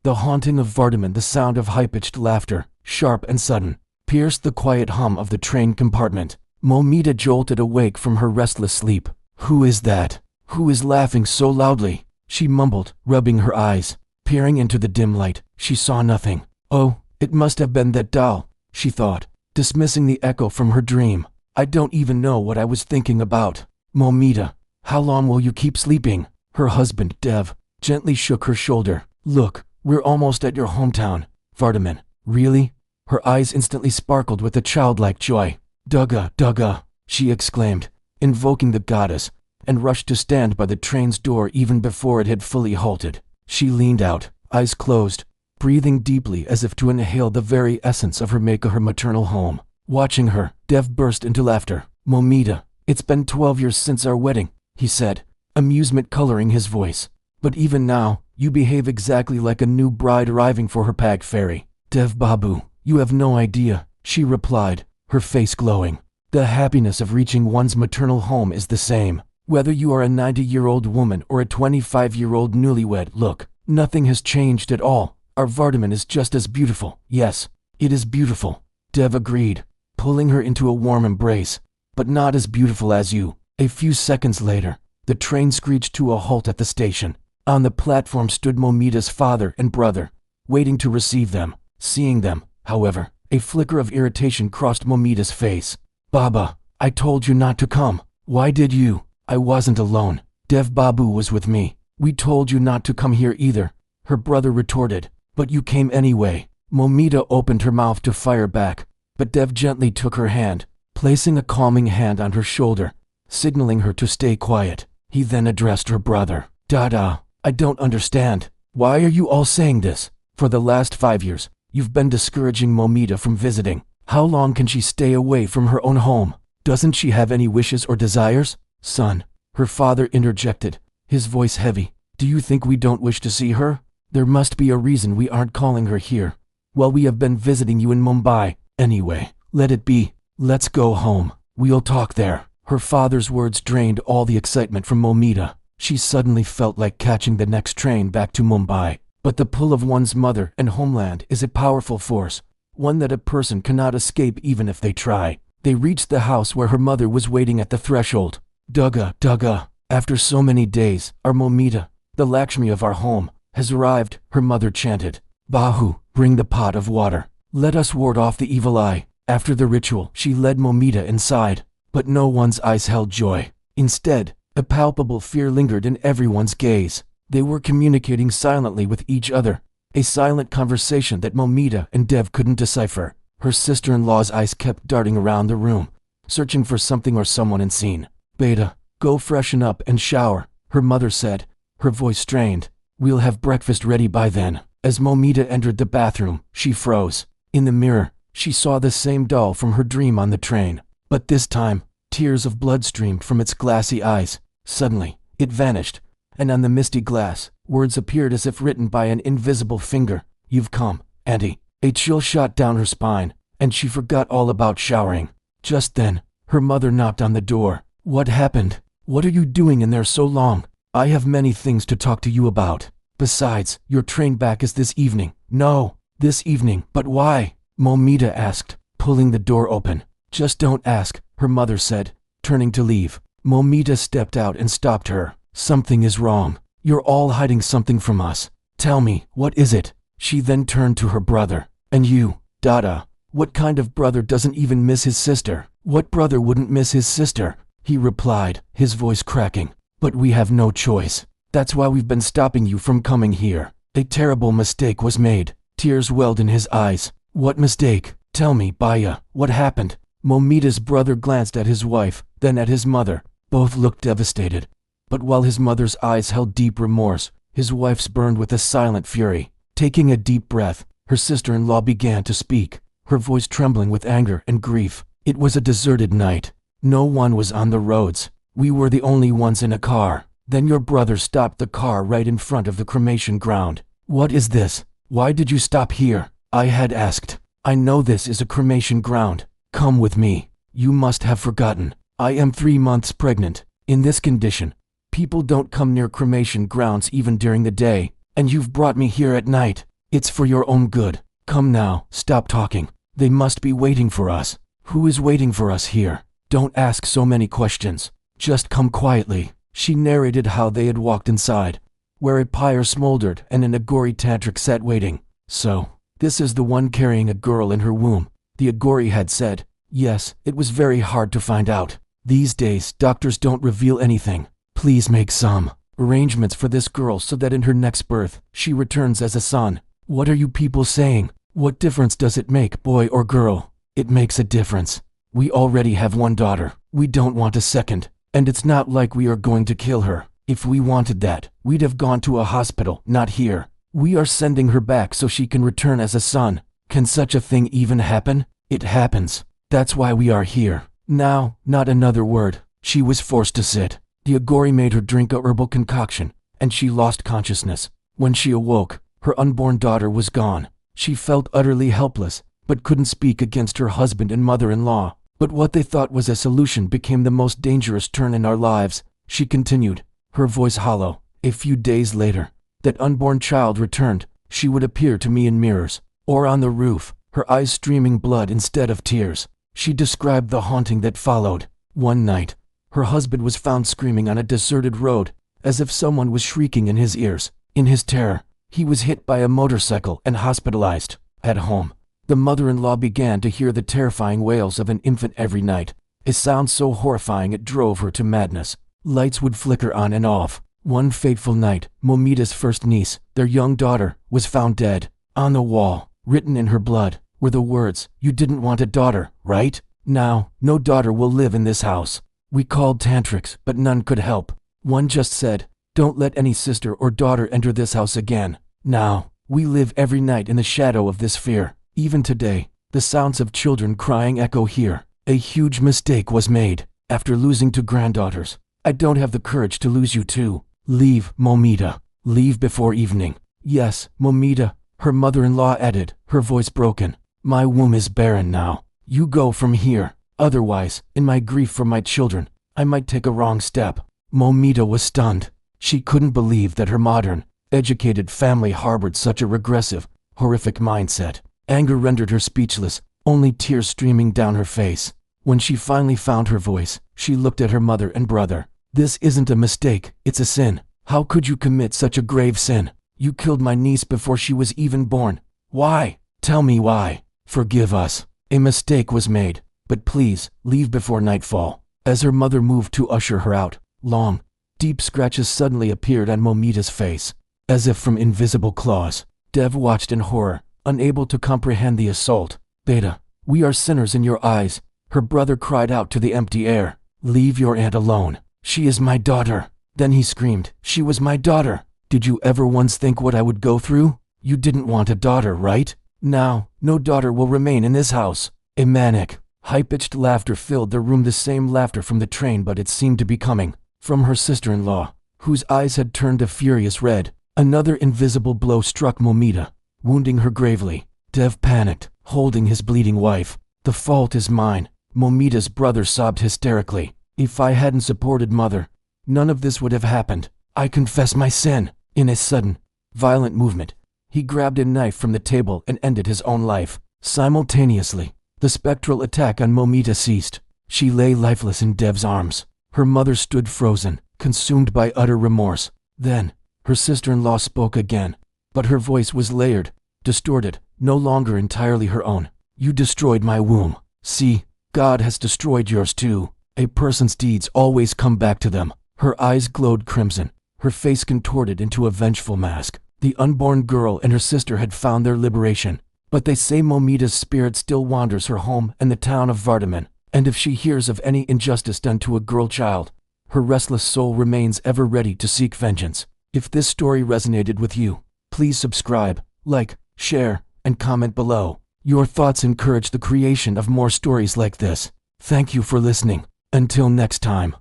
The haunting of Vardhaman. The sound of high-pitched laughter, sharp and sudden, pierced the quiet hum of the train compartment. Momita jolted awake from her restless sleep. "Who is that? Who is laughing so loudly?" she mumbled, rubbing her eyes. Peering into the dim light, she saw nothing. "Oh, it must have been that doll," she thought, dismissing the echo from her dream. "I don't even know what I was thinking about." "Momita, how long will you keep sleeping?" Her husband, Dev, gently shook her shoulder. "Look, we're almost at your hometown." "Vardhaman, really?" Her eyes instantly sparkled with a childlike joy. "Dugga, Dugga," she exclaimed, invoking the goddess, and rushed to stand by the train's door even before it had fully halted. She leaned out, eyes closed, breathing deeply as if to inhale the very essence of her maternal home. Watching her, Dev burst into laughter. "Momita, it's been 12 years since our wedding," he said, amusement coloring his voice. "But even now, you behave exactly like a new bride arriving for her pag ferry." "Dev Babu, you have no idea," she replied, her face glowing. "The happiness of reaching one's maternal home is the same, whether you are a 90-year-old woman or a 25-year-old newlywed. Look, nothing has changed at all. Our Vardhaman is just as beautiful." "Yes, it is beautiful," Dev agreed, pulling her into a warm embrace. "But not as beautiful as you." A few seconds later, the train screeched to a halt at the station. On the platform stood Momita's father and brother, waiting to receive them. Seeing them, however, a flicker of irritation crossed Momita's face. "Baba, I told you not to come. Why did you?" "I wasn't alone. Dev Babu was with me." "We told you not to come here either," her brother retorted. "But you came anyway." Momita opened her mouth to fire back, but Dev gently took her hand, placing a calming hand on her shoulder, signaling her to stay quiet. He then addressed her brother. "Dada, I don't understand. Why are you all saying this? For the last 5 years, you've been discouraging Momita from visiting. How long can she stay away from her own home? Doesn't she have any wishes or desires?" "Son," her father interjected, his voice heavy, "do you think we don't wish to see her? There must be a reason we aren't calling her here. Well, we have been visiting you in Mumbai. Anyway, let it be. Let's go home. We'll talk there." Her father's words drained all the excitement from Momita. She suddenly felt like catching the next train back to Mumbai. But the pull of one's mother and homeland is a powerful force, one that a person cannot escape even if they try. They reached the house where her mother was waiting at the threshold. "Dugga, Dugga, after so many days, our Momita, the Lakshmi of our home, has arrived," her mother chanted. "Bahu, bring the pot of water. Let us ward off the evil eye." After the ritual, she led Momita inside, but no one's eyes held joy. Instead, a palpable fear lingered in everyone's gaze. They were communicating silently with each other, a silent conversation that Momita and Dev couldn't decipher. Her sister-in-law's eyes kept darting around the room, searching for something or someone unseen. "Beta, go freshen up and shower," her mother said, her voice strained. "We'll have breakfast ready by then." As Momita entered the bathroom, she froze. In the mirror, she saw the same doll from her dream on the train. But this time, tears of blood streamed from its glassy eyes. Suddenly, it vanished, and on the misty glass, words appeared as if written by an invisible finger. "You've come, Auntie." A chill shot down her spine, and she forgot all about showering. Just then, her mother knocked on the door. "What happened? What are you doing in there so long? I have many things to talk to you about. Besides, your train back is this evening." "No, this evening, but why?" Momita asked, pulling the door open. "Just don't ask," her mother said, turning to leave. Momita stepped out and stopped her. "Something is wrong. You're all hiding something from us. Tell me, what is it?" She then turned to her brother. "And you, Dada, what kind of brother doesn't even miss his sister?" "What brother wouldn't miss his sister?" he replied, his voice cracking. "But we have no choice. That's why we've been stopping you from coming here. A terrible mistake was made." Tears welled in his eyes. "What mistake? Tell me, Baya, what happened?" Momita's brother glanced at his wife, then at his mother. Both looked devastated. But while his mother's eyes held deep remorse, his wife's burned with a silent fury. Taking a deep breath, her sister-in-law began to speak, her voice trembling with anger and grief. "It was a deserted night. No one was on the roads. We were the only ones in a car. Then your brother stopped the car right in front of the cremation ground." "What is this? Why did you stop here?" I had asked. "I know this is a cremation ground. Come with me. You must have forgotten. I am 3 months pregnant. In this condition, people don't come near cremation grounds even during the day, and you've brought me here at night." It's for your own good. Come now, stop talking. They must be waiting for us. Who is waiting for us here? Don't ask so many questions. Just come quietly." She narrated how they had walked inside, where a pyre smoldered and an Agori tantric sat waiting. "So, this is the one carrying a girl in her womb," the Agori had said. "Yes, it was very hard to find out. These days, doctors don't reveal anything. Please make some arrangements for this girl so that in her next birth, she returns as a son." "What are you people saying? What difference does it make, boy or girl?" "It makes a difference. We already have one daughter. We don't want a second. And it's not like we are going to kill her. If we wanted that, we'd have gone to a hospital, not here. We are sending her back so she can return as a son. Can such a thing even happen? It happens. That's why we are here. Now, not another word." She was forced to sit. The Agori made her drink a herbal concoction, and she lost consciousness. When she awoke, her unborn daughter was gone. She felt utterly helpless, but couldn't speak against her husband and mother-in-law. "But what they thought was a solution became the most dangerous turn in our lives," she continued, her voice hollow. "A few days later, that unborn child returned. She would appear to me in mirrors, or on the roof, her eyes streaming blood instead of tears." She described the haunting that followed. One night, her husband was found screaming on a deserted road, as if someone was shrieking in his ears. In his terror, he was hit by a motorcycle and hospitalized. At home, the mother-in-law began to hear the terrifying wails of an infant every night, a sound so horrifying it drove her to madness. Lights would flicker on and off. One fateful night, Momita's first niece, their young daughter, was found dead. On the wall, written in her blood, were the words, "You didn't want a daughter, right? Now, no daughter will live in this house." We called tantrics, but none could help. One just said, "Don't let any sister or daughter enter this house again." Now, we live every night in the shadow of this fear. Even today, the sounds of children crying echo here. A huge mistake was made. After losing two granddaughters, I don't have the courage to lose you too. Leave, Momita. Leave before evening. Yes, Momita, her mother-in-law added, her voice broken. My womb is barren now. You go from here. Otherwise, in my grief for my children, I might take a wrong step. Momita was stunned. She couldn't believe that her modern, educated family harbored such a regressive, horrific mindset. Anger rendered her speechless, only tears streaming down her face. When she finally found her voice, she looked at her mother and brother. This isn't a mistake, it's a sin. How could you commit such a grave sin? You killed my niece before she was even born. Why? Tell me why. Forgive us. A mistake was made, but please, leave before nightfall. As her mother moved to usher her out, long, deep scratches suddenly appeared on Momita's face, as if from invisible claws. Dev watched in horror, unable to comprehend the assault. Beta, we are sinners in your eyes, her brother cried out to the empty air. Leave your aunt alone. She is my daughter. Then he screamed, she was my daughter. Did you ever once think what I would go through? You didn't want a daughter, right? Now, no daughter will remain in this house. A manic, high-pitched laughter filled the room, the same laughter from the train, but it seemed to be coming from her sister-in-law, whose eyes had turned a furious red. Another invisible blow struck Momita, wounding her gravely. Dev panicked, holding his bleeding wife. The fault is mine. Momita's brother sobbed hysterically. If I hadn't supported mother, none of this would have happened. I confess my sin. In a sudden, violent movement, he grabbed a knife from the table and ended his own life. Simultaneously, the spectral attack on Momita ceased. She lay lifeless in Dev's arms. Her mother stood frozen, consumed by utter remorse. Then, her sister-in-law spoke again, but her voice was layered, distorted, no longer entirely her own. You destroyed my womb. See, God has destroyed yours too. A person's deeds always come back to them. Her eyes glowed crimson, her face contorted into a vengeful mask. The unborn girl and her sister had found their liberation, but they say Momita's spirit still wanders her home and the town of Vardhaman, and if she hears of any injustice done to a girl child, her restless soul remains ever ready to seek vengeance. If this story resonated with you, please subscribe, like, share, and comment below. Your thoughts encourage the creation of more stories like this. Thank you for listening. Until next time.